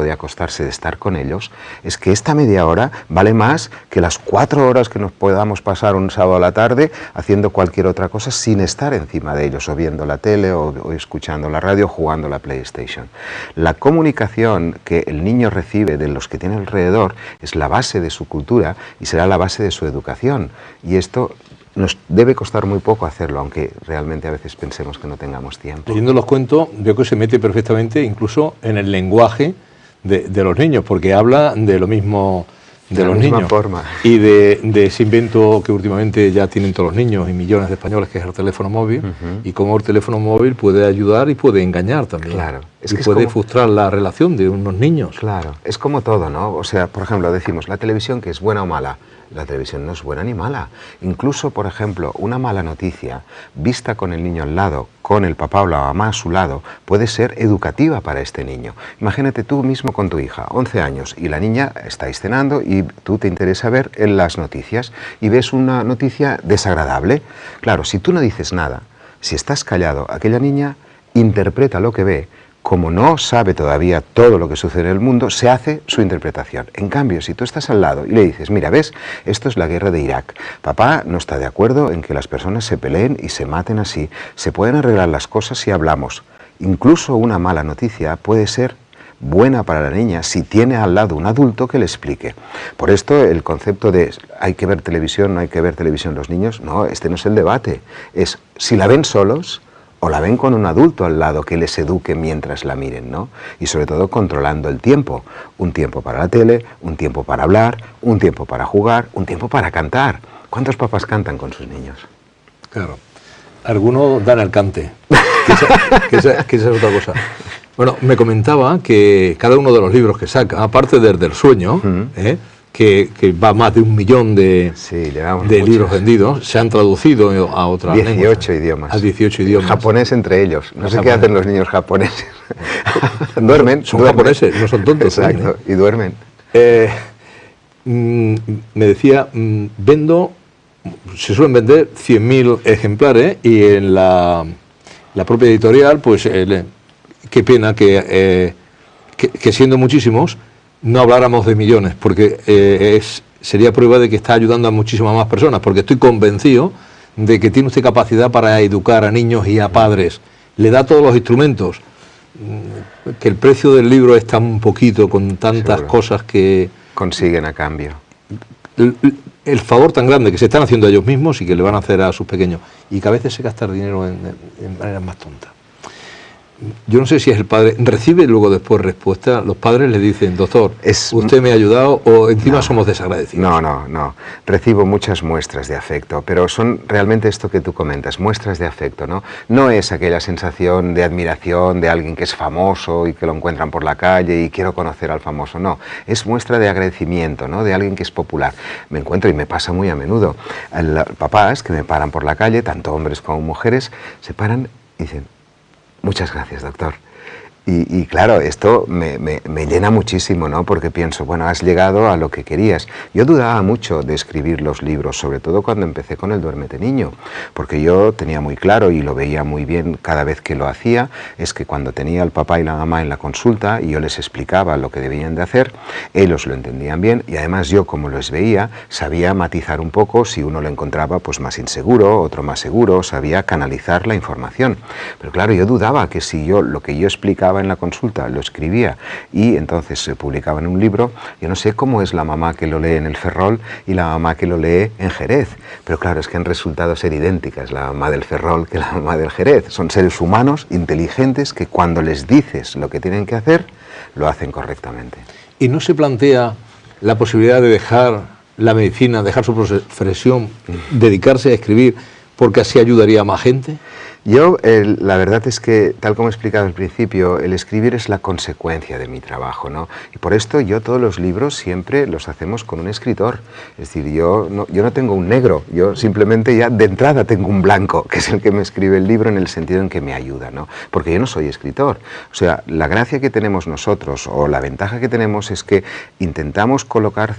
de acostarse, de estar con ellos, es que esta media hora vale más que las 4 horas que nos podamos pasar un sábado a la tarde haciendo cualquier otra cosa sin estar encima de ellos, o viendo la tele, o escuchando la radio, o jugando la PlayStation. La comunicación que el niño recibe de los que tiene alrededor es la base de su cultura y será la base de su educación. Y esto nos debe costar muy poco hacerlo, aunque realmente a veces pensemos que no tengamos tiempo. Leyendo los cuentos, veo que se mete perfectamente incluso en el lenguaje de los niños, porque habla de lo mismo de los niños forma. Y de ese invento que últimamente ya tienen todos los niños y millones de españoles, que es el teléfono móvil, y cómo el teléfono móvil puede ayudar y puede engañar también. Claro. Y puede frustrar la relación de unos niños. Claro, es como todo, ¿no? O sea, por ejemplo, decimos, la televisión, que es buena o mala. La televisión no es buena ni mala. Incluso, por ejemplo, una mala noticia vista con el niño al lado, con el papá o la mamá a su lado, puede ser educativa para este niño. Imagínate tú mismo con tu hija, 11 años, y la niña estáis cenando y tú te interesa ver en las noticias y ves una noticia desagradable. Claro, si tú no dices nada, si estás callado, aquella niña interpreta lo que ve. Como no sabe todavía todo lo que sucede en el mundo, se hace su interpretación. En cambio, si tú estás al lado y le dices, mira, ¿ves? Esto es la guerra de Irak. Papá no está de acuerdo en que las personas se peleen y se maten así. Se pueden arreglar las cosas si hablamos. Incluso una mala noticia puede ser buena para la niña si tiene al lado un adulto que le explique. Por esto el concepto de hay que ver televisión, no hay que ver televisión los niños, no, este no es el debate. Es si la ven solos, o la ven con un adulto al lado que les eduque mientras la miren, ¿no? Y sobre todo controlando el tiempo. Un tiempo para la tele, un tiempo para hablar, un tiempo para jugar, un tiempo para cantar. ¿Cuántos papás cantan con sus niños? Claro. Algunos dan el cante, que esa es otra cosa. Bueno, me comentaba que cada uno de los libros que saca, aparte del sueño, que va más de 1 millón de libros vendidos, se han traducido a otras 18 idiomas. A 18 idiomas. Japonés entre ellos. No sé qué hacen los niños japoneses. Duermen. Son japoneses, no son tontos. Exacto, y duermen. Me decía, se suelen vender 100.000 ejemplares y en la propia editorial, pues qué pena que siendo muchísimos, no habláramos de millones, porque sería prueba de que está ayudando a muchísimas más personas, porque estoy convencido de que tiene usted capacidad para educar a niños y a padres. Le da todos los instrumentos. Que el precio del libro es tan poquito, con tantas cosas que consiguen a cambio. El favor tan grande que se están haciendo a ellos mismos y que le van a hacer a sus pequeños, y que a veces se gasta el dinero en maneras más tontas. Yo no sé si es el padre, recibe luego después respuesta, los padres le dicen, doctor, usted me ha ayudado, o encima somos desagradecidos. No, recibo muchas muestras de afecto, pero son realmente esto que tú comentas, muestras de afecto, ¿no? No es aquella sensación de admiración de alguien que es famoso y que lo encuentran por la calle y quiero conocer al famoso, no, es muestra de agradecimiento, ¿no? De alguien que es popular. Me encuentro, y me pasa muy a menudo, papás que me paran por la calle, tanto hombres como mujeres, se paran y dicen, muchas gracias, doctor. Y claro, esto me llena muchísimo, ¿no? Porque pienso, bueno, has llegado a lo que querías. Yo dudaba mucho de escribir los libros, sobre todo cuando empecé con el Duérmete Niño, porque yo tenía muy claro y lo veía muy bien cada vez que lo hacía, es que cuando tenía al papá y la mamá en la consulta y yo les explicaba lo que debían de hacer, ellos lo entendían bien y además yo, como los veía, sabía matizar un poco si uno lo encontraba pues más inseguro, otro más seguro, sabía canalizar la información. Pero claro, yo dudaba que si yo lo que yo explicaba en la consulta lo escribía y entonces se publicaba en un libro, yo no sé cómo es la mamá que lo lee en el Ferrol y la mamá que lo lee en Jerez, pero claro, es que han resultado ser idénticas la mamá del Ferrol que la mamá del Jerez. Son seres humanos inteligentes que cuando les dices lo que tienen que hacer, lo hacen correctamente. ¿Y no se plantea la posibilidad de dejar la medicina, dejar su profesión, dedicarse a escribir, porque así ayudaría a más gente? Yo, la verdad es que, tal como he explicado al principio, el escribir es la consecuencia de mi trabajo, ¿no? Y por esto yo todos los libros siempre los hacemos con un escritor. Es decir, yo no tengo un negro, yo simplemente ya de entrada tengo un blanco, que es el que me escribe el libro en el sentido en que me ayuda, ¿no? Porque yo no soy escritor. O sea, la gracia que tenemos nosotros, o la ventaja que tenemos, es que intentamos colocar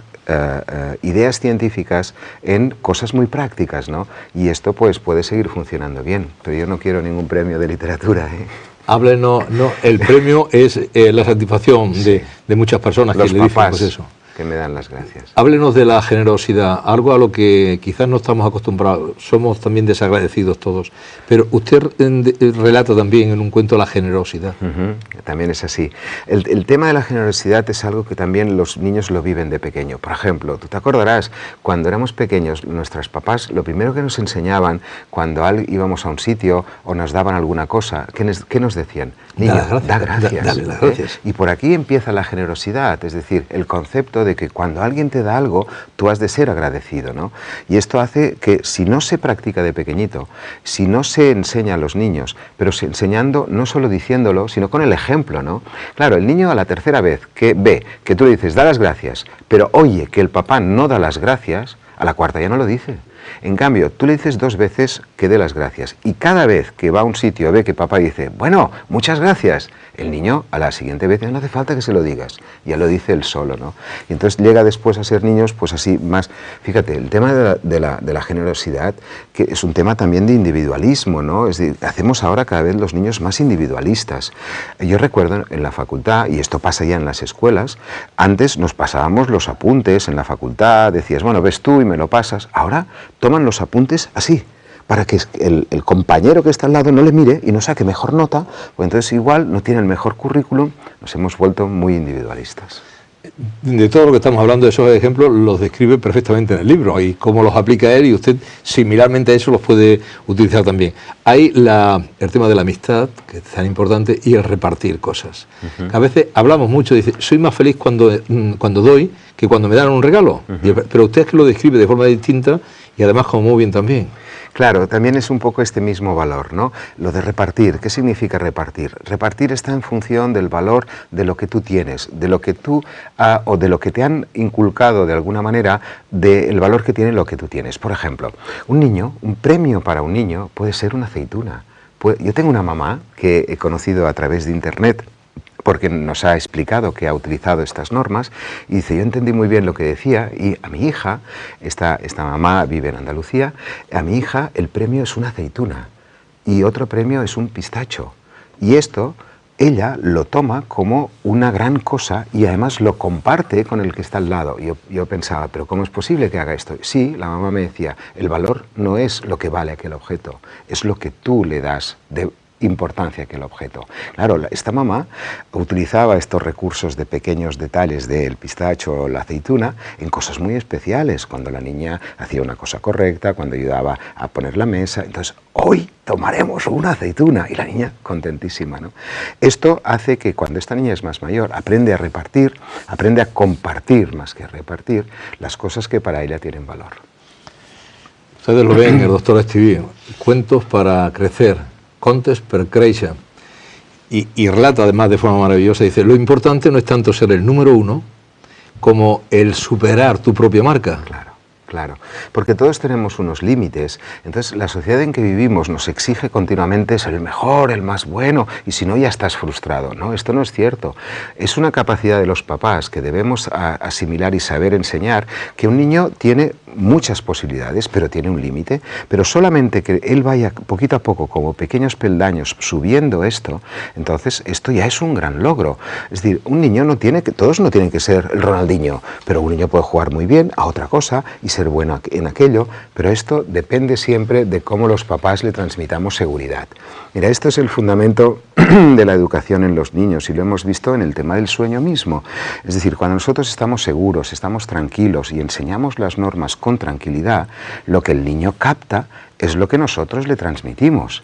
ideas científicas en cosas muy prácticas, ¿no? Y esto pues puede seguir funcionando bien, pero yo no quiero ningún premio de literatura, ¿eh? Háblenos, no, el premio es la satisfacción de muchas personas los que le dicen papás pues eso. que me dan las gracias. Háblenos de la generosidad, algo a lo que quizás no estamos acostumbrados, somos también desagradecidos todos, pero usted relata también en un cuento la generosidad. También es así. El tema de la generosidad es algo que también los niños lo viven de pequeño. Por ejemplo, tú te acordarás, cuando éramos pequeños, nuestros papás, lo primero que nos enseñaban cuando íbamos a un sitio o nos daban alguna cosa, ¿qué nos decían? Niño, da gracias. Dale las gracias. Y por aquí empieza la generosidad, es decir, el concepto de que cuando alguien te da algo, tú has de ser agradecido, ¿no? Y esto hace que si no se practica de pequeñito, si no se enseña a los niños, pero enseñando, no solo diciéndolo, sino con el ejemplo, ¿no? Claro, el niño a la tercera vez que ve que tú le dices, da las gracias, pero oye que el papá no da las gracias, a la cuarta ya no lo dice. En cambio, tú le dices 2 veces que dé las gracias y cada vez que va a un sitio ve que papá dice, bueno, muchas gracias, el niño a la siguiente vez ya no hace falta que se lo digas, ya lo dice él solo, ¿no? Y entonces llega después a ser niños, pues así más, fíjate, el tema de la generosidad, que es un tema también de individualismo, ¿no? Es decir, hacemos ahora cada vez los niños más individualistas. Yo recuerdo en la facultad, y esto pasa ya en las escuelas, antes nos pasábamos los apuntes en la facultad, decías, bueno, ves tú y me lo pasas, ahora toman los apuntes así, para que el compañero que está al lado no le mire y no saque mejor nota, pues entonces igual no tiene el mejor currículum, nos hemos vuelto muy individualistas. De todo lo que estamos hablando, esos ejemplos los describe perfectamente en el libro y cómo los aplica él, y usted similarmente a eso los puede utilizar también. Hay el tema de la amistad, que es tan importante, y el repartir cosas. A veces hablamos mucho, dice, soy más feliz cuando doy que cuando me dan un regalo, pero usted es que lo describe de forma distinta y además como muy bien también. Claro, también es un poco este mismo valor, ¿no? Lo de repartir. ¿Qué significa repartir? Repartir está en función del valor de lo que tú tienes, de lo que tú, o de lo que te han inculcado de alguna manera, del valor que tiene lo que tú tienes. Por ejemplo, un premio para un niño puede ser una aceituna. Yo tengo una mamá que he conocido a través de internet, porque nos ha explicado que ha utilizado estas normas, y dice, yo entendí muy bien lo que decía, y a mi hija, esta mamá vive en Andalucía, a mi hija el premio es una aceituna, y otro premio es un pistacho, y esto ella lo toma como una gran cosa y además lo comparte con el que está al lado. Yo pensaba, ¿pero cómo es posible que haga esto? Sí, la mamá me decía, el valor no es lo que vale aquel objeto, es lo que tú le das de importancia que el objeto. Claro, esta mamá utilizaba estos recursos de pequeños detalles del pistacho o la aceituna en cosas muy especiales, cuando la niña hacía una cosa correcta, cuando ayudaba a poner la mesa. Entonces, hoy tomaremos una aceituna, y la niña contentísima, ¿no? Esto hace que cuando esta niña es más mayor, aprende a repartir, aprende a compartir más que a repartir las cosas que para ella tienen valor. Ustedes lo ven, el doctor Estivill, cuentos para crecer, contes per créixer, y relata además de forma maravillosa, dice, lo importante no es tanto ser el número 1 como el superar tu propia marca. Claro, porque todos tenemos unos límites, entonces la sociedad en que vivimos nos exige continuamente ser el mejor, el más bueno, y si no ya estás frustrado. No, esto no es cierto. Es una capacidad de los papás que debemos asimilar y saber enseñar, que un niño tiene muchas posibilidades, pero tiene un límite, pero solamente que él vaya poquito a poco, como pequeños peldaños, subiendo esto, entonces esto ya es un gran logro. Es decir, un niño todos no tienen que ser el Ronaldinho, pero un niño puede jugar muy bien a otra cosa y ser bueno en aquello, pero esto depende siempre de cómo los papás le transmitamos seguridad. Mira, esto es el fundamento de la educación en los niños, y lo hemos visto en el tema del sueño mismo. Es decir, cuando nosotros estamos seguros, estamos tranquilos y enseñamos las normas con tranquilidad, lo que el niño capta es lo que nosotros le transmitimos.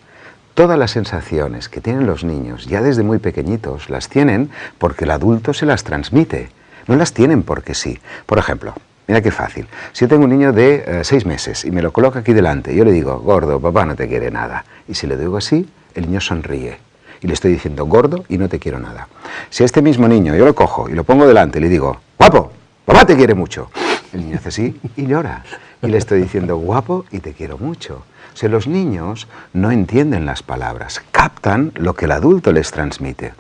Todas las sensaciones que tienen los niños, ya desde muy pequeñitos, las tienen porque el adulto se las transmite. No las tienen porque sí. Por ejemplo, mira qué fácil. Si yo tengo un niño de 6 meses y me lo coloco aquí delante, yo le digo, gordo, papá no te quiere nada. Y si le digo así, el niño sonríe. Y le estoy diciendo, gordo y no te quiero nada. Si a este mismo niño yo lo cojo y lo pongo delante y le digo, guapo, papá te quiere mucho. El niño hace así y llora. Y le estoy diciendo, guapo y te quiero mucho. O sea, los niños no entienden las palabras, captan lo que el adulto les transmite.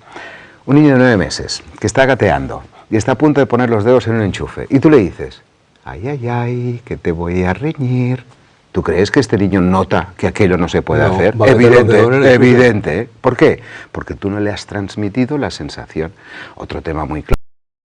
Un niño de 9 meses que está gateando y está a punto de poner los dedos en un enchufe y tú le dices, ay, ay, ay, que te voy a reñir. ¿Tú crees que este niño nota que aquello no se puede No, hacer? va a meter los dedos en el Evidente, evidente. ¿Por qué? Porque tú no le has transmitido la sensación. Otro tema muy claro.